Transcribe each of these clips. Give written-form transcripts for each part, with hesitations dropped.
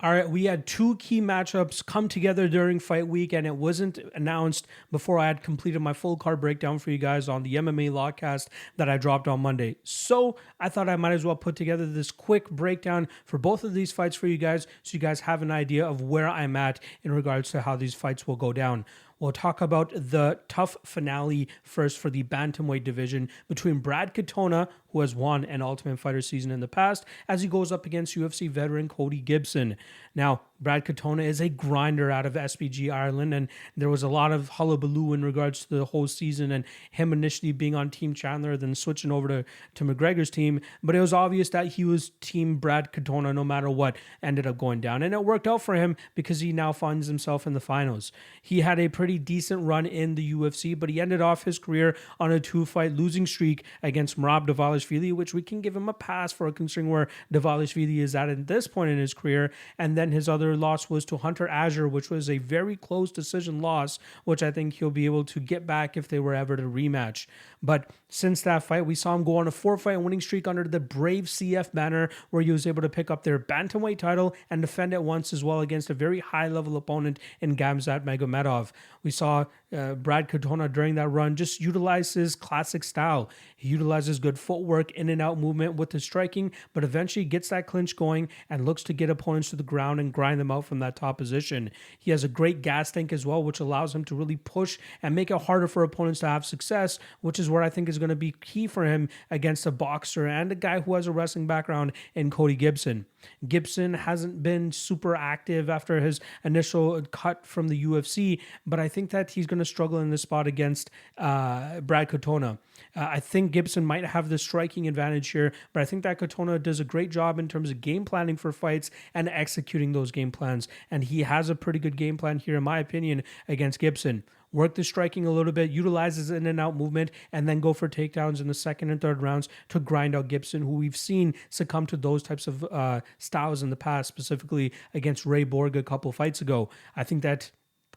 All right, we had two key matchups come together during fight week, and it wasn't announced before I had completed my full card breakdown for you guys on the MMA Lawcast that I dropped on Monday. So I thought I might as well put together this quick breakdown for both of these fights for you guys so you guys have an idea of where I'm at in regards to how these fights will go down. We'll talk about the tough finale first for the bantamweight division between Brad Katona, who has won an Ultimate Fighter season in the past, as he goes up against UFC veteran Cody Gibson. Now, Brad Katona is a grinder out of SPG Ireland, and there was a lot of hullabaloo in regards to the whole season and him initially being on Team Chandler, then switching over to McGregor's team. But it was obvious that he was Team Brad Katona no matter what ended up going down. And it worked out for him because he now finds himself in the finals. He had a pretty decent run in the UFC, but he ended off his career on a 2-fight losing streak against Merab Dvalishvili, which we can give him a pass for, considering where Dvalishvili is at this point in his career. And then his other loss was to Hunter Azure, which was a very close decision loss, which I think he'll be able to get back if they were ever to rematch. But since that fight, we saw him go on a 4-fight winning streak under the Brave CF banner, where he was able to pick up their bantamweight title and defend it once as well against a very high-level opponent in Gamzat Magomedov. We saw Brad Katona during that run just utilize his classic style. He utilizes good footwork, in and out movement with his striking, but eventually gets that clinch going and looks to get opponents to the ground and grind them out from that top position. He has a great gas tank as well, which allows him to really push and make it harder for opponents to have success, which is where I think is going to be key for him against a boxer and a guy who has a wrestling background in Cody Gibson. Gibson hasn't been super active after his initial cut from the UFC, but I think that he's going to struggle in this spot against Brad Katona. I think Gibson might have the striking advantage here, but I think that Katona does a great job in terms of game planning for fights and executing those game plans, and he has a pretty good game plan here, in my opinion, against Gibson. Work the striking a little bit, utilizes in and out movement, and then go for takedowns in the second and third rounds to grind out Gibson, who we've seen succumb to those types of styles in the past, specifically against Ray Borg a couple fights ago. I think that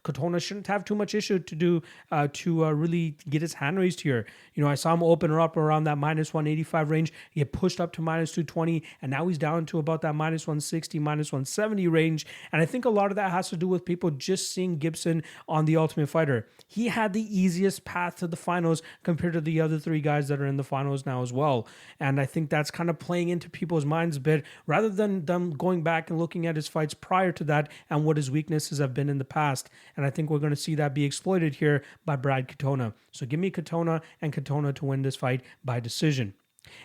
Katona shouldn't have too much issue to do to really get his hand raised here. You know, I saw him open her up around that minus 185 range. He had pushed up to minus 220, and now he's down to about that minus 160, minus 170 range. And I think a lot of that has to do with people just seeing Gibson on The Ultimate Fighter. He had the easiest path to the finals compared to the other three guys that are in the finals now as well. And I think that's kind of playing into people's minds a bit, rather than them going back and looking at his fights prior to that and what his weaknesses have been in the past. And I think we're going to see that be exploited here by Brad Katona. So give me Katona and Katona to win this fight by decision.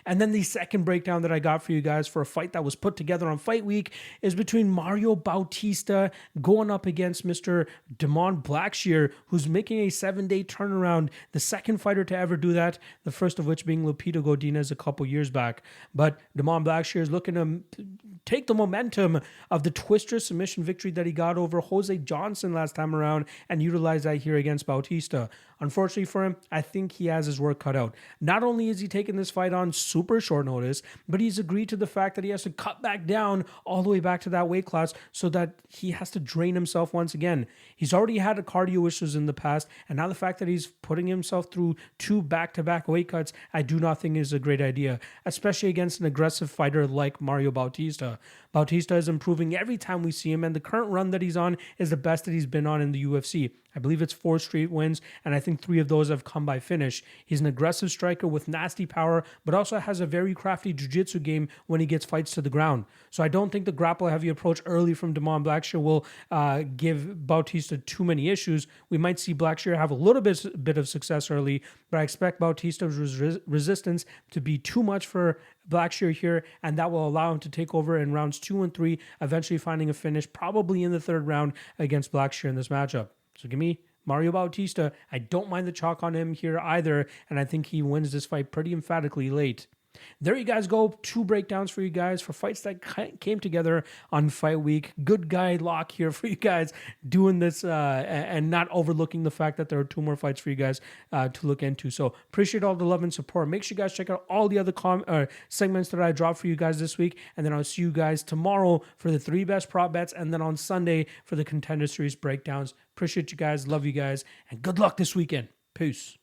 And then the second breakdown that I got for you guys for a fight that was put together on Fight Week is between Mario Bautista going up against Mr. Damon Blackshear, who's making a 7-day turnaround, the second fighter to ever do that, the first of which being Lupito Godinez a couple years back. But Damon Blackshear is looking to take the momentum of the twister submission victory that he got over Jose Johnson last time around and utilize that here against Bautista. Unfortunately for him, I think he has his work cut out. Not only is he taking this fight on super short notice, but he's agreed to the fact that he has to cut back down all the way back to that weight class so that he has to drain himself once again. He's already had cardio issues in the past, and now the fact that he's putting himself through 2 back-to-back weight cuts, I do not think is a great idea, especially against an aggressive fighter like Mario Bautista. Bautista is improving every time we see him, and the current run that he's on is the best that he's been on in the UFC. I believe it's 4 straight wins, and I think 3 of those have come by finish. He's an aggressive striker with nasty power, but also has a very crafty jiu-jitsu game when he gets fights to the ground. So I don't think the grapple-heavy approach early from Damon Blackshear will give Bautista too many issues. We might see Blackshear have a little bit of success early, but I expect Bautista's resistance to be too much for Blackshear here, and that will allow him to take over in rounds 2 and 3, eventually finding a finish probably in the 3rd round against Blackshear in this matchup. So give me Mario Bautista. I don't mind the chalk on him here either, and I think he wins this fight pretty emphatically late. There you guys go. 2 breakdowns for you guys for fights that came together on Fight Week. Good guy lock here for you guys doing this and not overlooking the fact that there are 2 more fights for you guys to look into. So appreciate all the love and support. Make sure you guys check out all the other segments that I dropped for you guys this week. And then I'll see you guys tomorrow for the 3 best prop bets. And then on Sunday for the Contender Series breakdowns. Appreciate you guys. Love you guys. And good luck this weekend. Peace.